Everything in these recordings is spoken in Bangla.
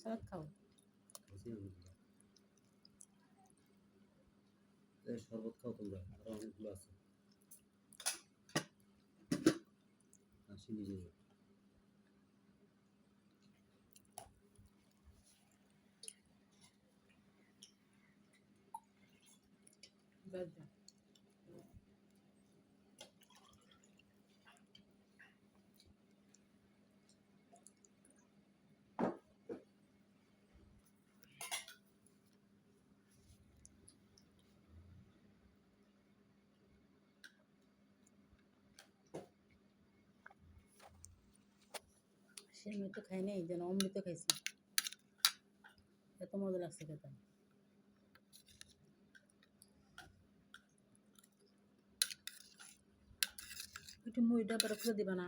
সালাদ খাও। শরবত খাও তোমরা, আরো অনেকগুলো আছে। আসি নিজে সেমনি তো খাই নাই, যেন অমৃত খাইছি, এত মজা লাগছে খেতে। একটু মুড়িটা পরে খুলে দিবা না?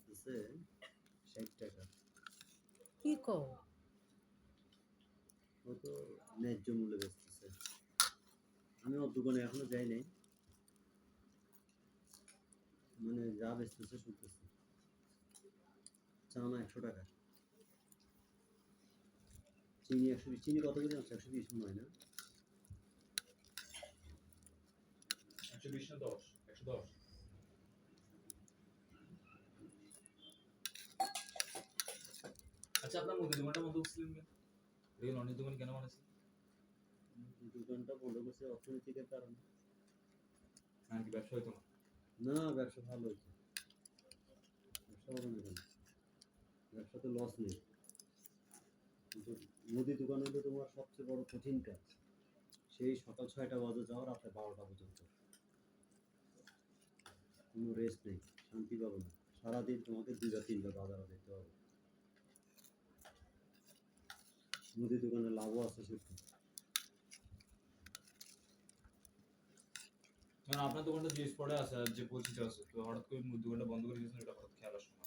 দিছে 60 টাকা। কি কও? ও তো ন্যায্য মূল্যে বেচতেছে। আমি ওর দোকানে এখনো যাই নাই, মানে যা বেচতেছে শুনতেছি। চানা 100 টাকা, চিনি 120। চিনি কত করে আছে? 120 মনে হয় না? 120 না 10? 110। আচ্ছা, আপনার মুদি দোকানটা বন্ধ করছিলেন কেন? এগুলো অনেক দোকান কেন বানাইছেন? দোকানটা বন্ধ করছে অর্থনৈতিক কারণে। নাকি ব্যবসা হইতো না? না, ব্যবসা ভালো হয়েছে। ব্যবসা হবে না কেন? ব্যবসাতে লস নেই, কিন্তু মুদি দোকান হলে তোমার সবচেয়ে বড় কঠিন কাজ। সেই সকাল 6টা বাজে যাও, রাতে 12টা পর্যন্ত, কোনো রেস্ট নেই, শান্তি পাবে না। সারাদিন তোমাকে 2-3টা বাজারে যেতে হবে। মুদি দোকানে লাভও আছে সেরকম। কারণ আপনার দোকানটা যে স্পটে আছে আর যে পরিচিত আছে, তো হঠাৎ করে মুদি দোকানটা বন্ধ করে দিয়েছেন, এটা হঠাৎ খেয়াল আসলো না।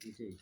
এটাই